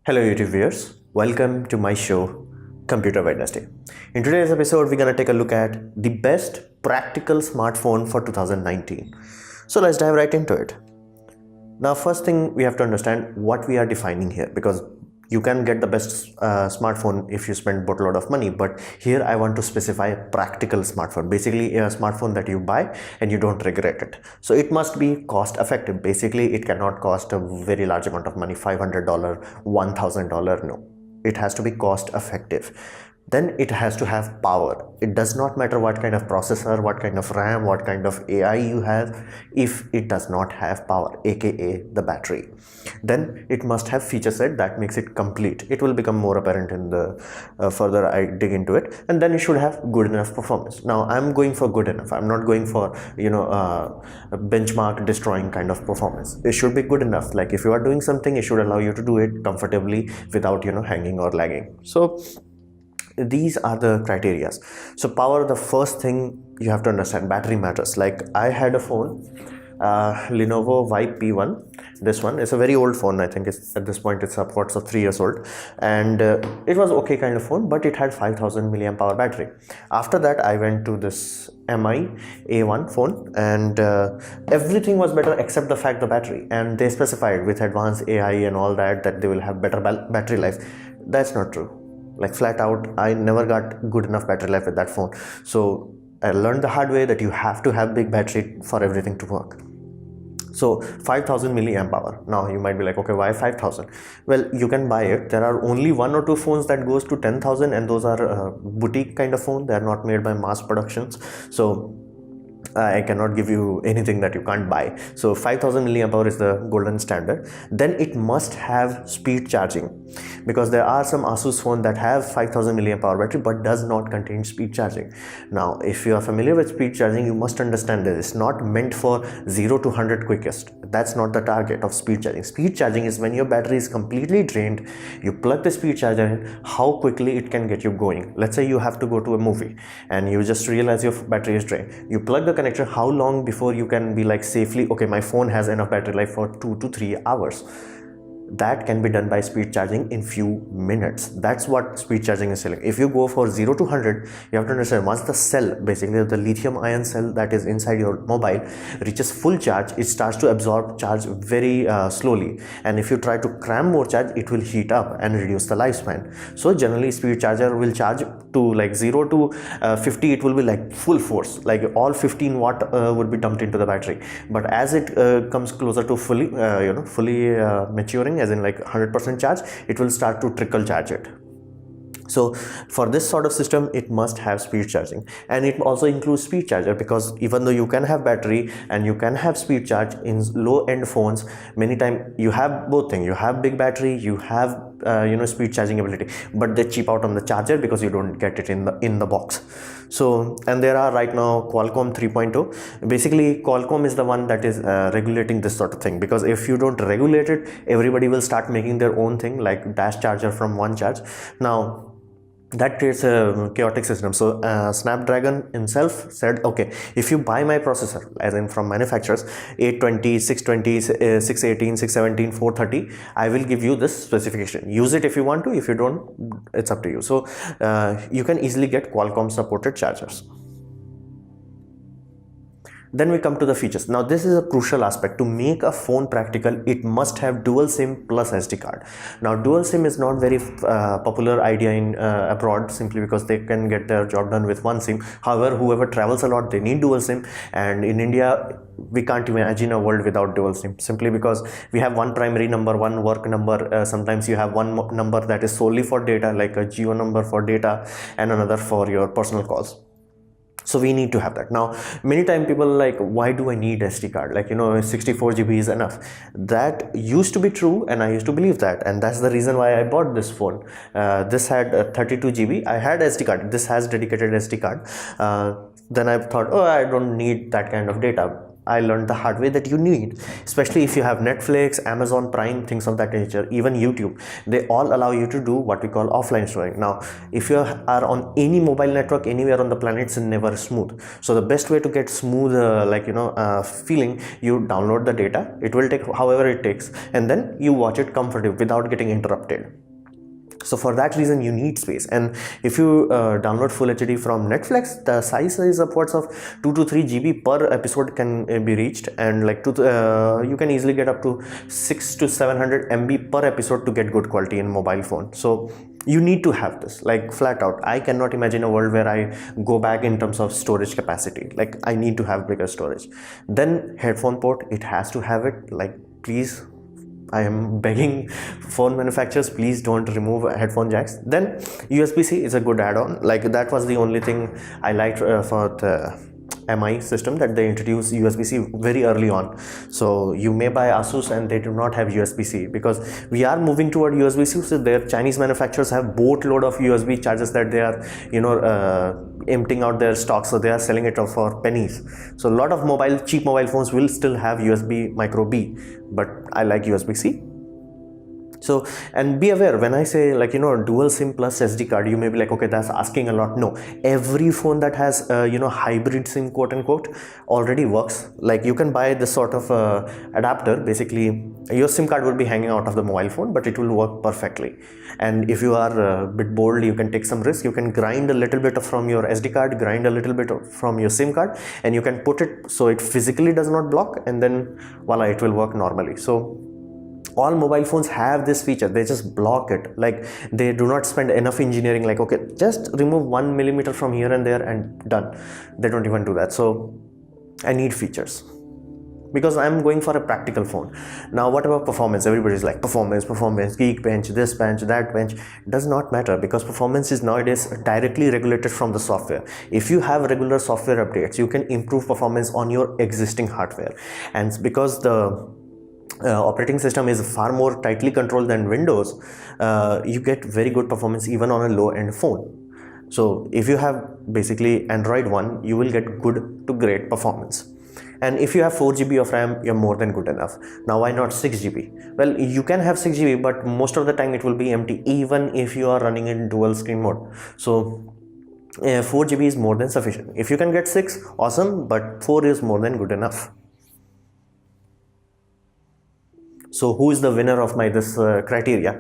Hello YouTube viewers, welcome to my show Computer Wednesday. In today's episode we're gonna take a look at the best practical smartphone for 2019. So let's dive right into it. Now first thing we have to understand what we are defining here, because you can get the best smartphone if you spend a lot of money, but here I want to specify a practical smartphone, basically a smartphone that you buy and you don't regret it. So it must be cost effective. Basically it cannot cost a very large amount of money, $500, $1,000. No, it has to be cost effective. Then it has to have power. It does not matter what kind of processor, what kind of RAM, what kind of AI you have, if it does not have power, aka the battery. Then it must have feature set that makes it complete. It will become more apparent in the further I dig into it. And then it should have good enough performance. Now I'm going for good enough. I'm not going for benchmark destroying kind of performance. It should be good enough. Like if you are doing something, it should allow you to do it comfortably without hanging or lagging. So these are the criteria. So power, the first thing you have to understand, battery matters. Like I had a phone, Lenovo Vibe P1. This one is a very old phone. I think it's at this point it's upwards of 3 years old, and it was okay kind of phone, but it had 5000 milliamp hour battery. After that I went to this Mi A1 phone, and everything was better except the fact the battery, and they specified with advanced AI and all that they will have better battery life. That's not true. Like flat out, I never got good enough battery life with that phone. So I learned the hard way that you have to have big battery for everything to work. So 5000 milliamp hour. Now you might be like, okay, why 5000? Well, you can buy it. There are only 1 or 2 phones that goes to 10,000, and those are boutique kind of phone. They are not made by mass productions. So I cannot give you anything that you can't buy. So 5000 milliamp hour is the golden standard. Then it must have speed charging, because there are some Asus phone that have 5000 milliamp hour battery but does not contain speed charging. Now if you are familiar with speed charging, you must understand that it's not meant for 0 to 100 quickest. That's not the target of speed charging. Speed charging is when your battery is completely drained, you plug the speed charger in, how quickly it can get you going. Let's say you have to go to a movie and you just realize your battery is drained. You plug the connector, how long before you can be like safely, okay, my phone has enough battery life for 2 to 3 hours. That can be done by speed charging in few minutes. That's what speed charging is selling. If you go for 0 to 100, you have to understand, once the cell, basically the lithium ion cell that is inside your mobile, reaches full charge, it starts to absorb charge very slowly, and if you try to cram more charge, it will heat up and reduce the lifespan. So generally speed charger will charge to like 0 to 50, it will be like full force, like all 15 watt would be dumped into the battery. But as it comes closer to fully maturing, as in like 100% charge, it will start to trickle charge it. So for this sort of system, it must have speed charging, and it also includes speed charger, because even though you can have battery and you can have speed charge in low end phones, many times you have both things. You have big battery, you have speed charging ability, but they cheap out on the charger because you don't get it in the box. So, and there are right now Qualcomm 3.0. basically Qualcomm is the one that is regulating this sort of thing, because if you don't regulate it, everybody will start making their own thing, like dash charger from one charge. Now that creates a chaotic system. So Snapdragon himself said, okay, if you buy my processor, as in from manufacturers, 820, 620, 618, 617, 430, I will give you this specification. Use it if you want to. If you don't, it's up to you. So you can easily get Qualcomm supported chargers. Then we come to the features. Now this is a crucial aspect. To make a phone practical, it must have dual SIM plus SD card. Now dual SIM is not very popular idea in abroad, simply because they can get their job done with one SIM. However, whoever travels a lot, they need dual SIM, and in India we can't imagine a world without dual SIM, simply because we have one primary number, one work number. Sometimes you have one number that is solely for data, like a Geo number for data, and another for your personal calls. So we need to have that. Now many times people are like, why do I need SD card? Like 64 GB is enough. That used to be true, and I used to believe that, and that's the reason why I bought this phone. This had 32 GB. I had SD card. This has dedicated SD card. Then I thought, oh, I don't need that kind of data. I learned the hard way that you need, especially if you have Netflix, Amazon Prime, things of that nature, even YouTube. They all allow you to do what we call offline streaming. Now, if you are on any mobile network anywhere on the planet, it's never smooth. So the best way to get smooth, feeling, you download the data. It will take however it takes, and then you watch it comfortably without getting interrupted. So for that reason you need space. And if you download full HD from Netflix, the size is upwards of 2 to 3 GB per episode can be reached, and like you can easily get up to 6 to 700 MB per episode to get good quality in mobile phone. So you need to have this, like flat out. I cannot imagine a world where I go back in terms of storage capacity. Like I need to have bigger storage. Then headphone port, it has to have it. Like please, I am begging phone manufacturers, please don't remove headphone jacks. Then USB-C is a good add-on. Like that was the only thing I liked for the MI system, that they introduced USB-C very early on. So you may buy Asus and they do not have USB-C, because we are moving toward USB-C. So their Chinese manufacturers have boatload of USB chargers that they are emptying out their stock, so they are selling it for pennies. So a lot of cheap mobile phones will still have USB micro B, but I like USB-C. So, and be aware, when I say dual SIM plus SD card, you may be like, okay, that's asking a lot. No, every phone that has hybrid SIM quote unquote already works. Like you can buy this sort of adapter. Basically your SIM card will be hanging out of the mobile phone, but it will work perfectly. And if you are a bit bold, you can take some risk. You can grind a little bit from your SD card, grind a little bit from your SIM card, and you can put it so it physically does not block, and then voila, it will work normally. So all mobile phones have this feature. They just block it. Like they do not spend enough engineering, like okay, just remove 1 millimeter from here and there and done. They don't even do that. So I need features, because I'm going for a practical phone. Now what about performance? Everybody's like performance, Geekbench, this bench, that bench. Does not matter, because performance is nowadays directly regulated from the software. If you have regular software updates, you can improve performance on your existing hardware. And because the operating system is far more tightly controlled than Windows, you get very good performance even on a low-end phone. So if you have basically Android One, you will get good to great performance. And if you have 4 GB of RAM, you're more than good enough. Now why not 6 GB? Well, you can have 6 GB, but most of the time it will be empty, even if you are running in dual screen mode. So 4 GB is more than sufficient. If you can get 6, awesome, but 4 is more than good enough. So who is the winner of this criteria?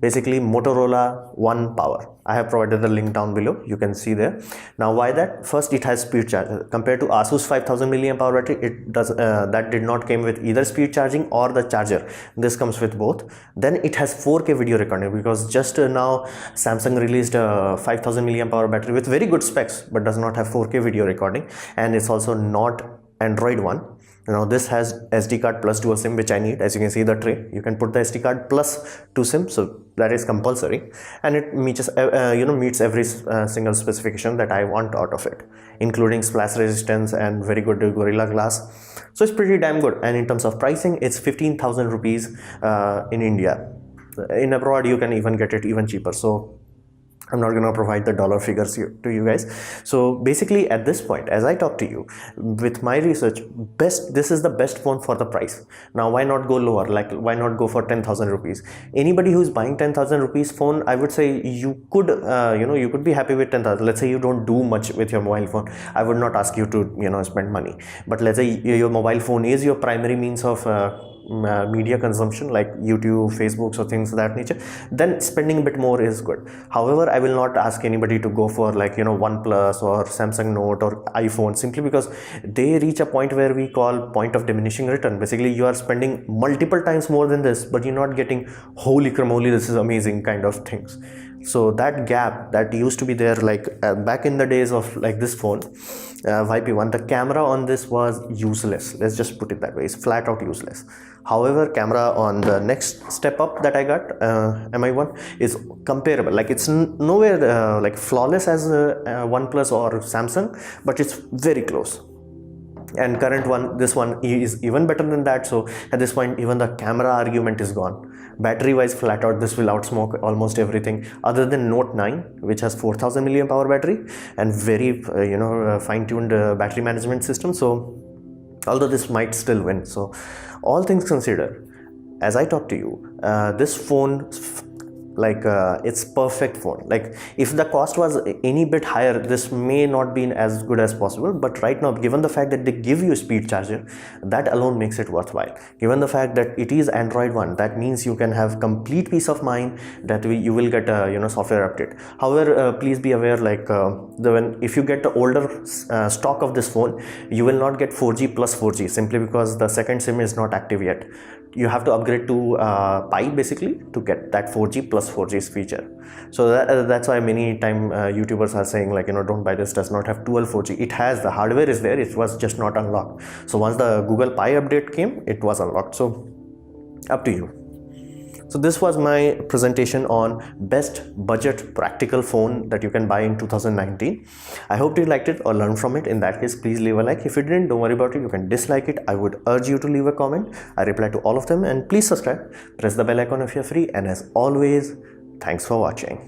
Basically Motorola One Power. I have provided the link down below. You can see there. Now why that? First, it has speed charger. Compared to Asus 5000 mAh battery, it does that did not came with either speed charging or the charger. This comes with both. Then it has 4K video recording, because just now Samsung released a 5000 mAh battery with very good specs, but does not have 4K video recording, and it's also not Android One. Now this has SD card plus dual SIM, which I need. As you can see the tray, you can put the SD card plus 2 SIM, so that is compulsory, and it meets every single specification that I want out of it, including splash resistance and very good Gorilla Glass. So it's pretty damn good. And in terms of pricing, it's 15,000 rupees in India. In abroad, you can even get it even cheaper. So I'm not going to provide the dollar figures to you guys. So basically at this point, as I talk to you, with my research, this is the best phone for the price. Now why not go lower? Like why not go for 10,000 rupees? Anybody who's buying 10,000 rupees phone, I would say you could you could be happy with 10,000. Let's say you don't do much with your mobile phone. I would not ask you to spend money. But let's say your mobile phone is your primary means of media consumption, like YouTube, Facebook, or things of that nature, then spending a bit more is good. However, I will not ask anybody to go for OnePlus or Samsung Note or iPhone, simply because they reach a point where we call point of diminishing return. Basically, you are spending multiple times more than this, but you're not getting holy cramoly, this is amazing kind of things. So that gap that used to be there, back in the days of this phone, YP1, the camera on this was useless. Let's just put it that way. It's flat out useless. However, camera on the next step up that I got, MI1, is comparable. Like it's nowhere flawless as OnePlus or Samsung, but it's very close. And current one, this one is even better than that. So at this point, even the camera argument is gone. Battery wise, flat out, this will outsmoke almost everything other than Note 9, which has 4000 mAh battery and very fine-tuned battery management system. So although this might still win. So all things considered, as I talk to you, this phone, it's perfect phone. Like if the cost was any bit higher, this may not be as good as possible, but right now, given the fact that they give you a speed charger, that alone makes it worthwhile. Given the fact that it is Android One, that means you can have complete peace of mind that you will get a software update. However, please be aware, if you get the older stock of this phone, you will not get 4G plus 4G, simply because the second SIM is not active yet. You have to upgrade to Pi basically to get that 4G plus 4G feature. So that's why many time YouTubers are saying don't buy this, does not have 12 4G. It has, the hardware is there, it was just not unlocked. So once the Google Pi update came, it was unlocked. So up to you. So this was my presentation on best budget practical phone that you can buy in 2019. I hope you liked it or learned from it. In that case, please leave a like. If you didn't, don't worry about it. You can dislike it. I would urge you to leave a comment. I reply to all of them, and please subscribe. Press the bell icon if you're free. And as always, thanks for watching.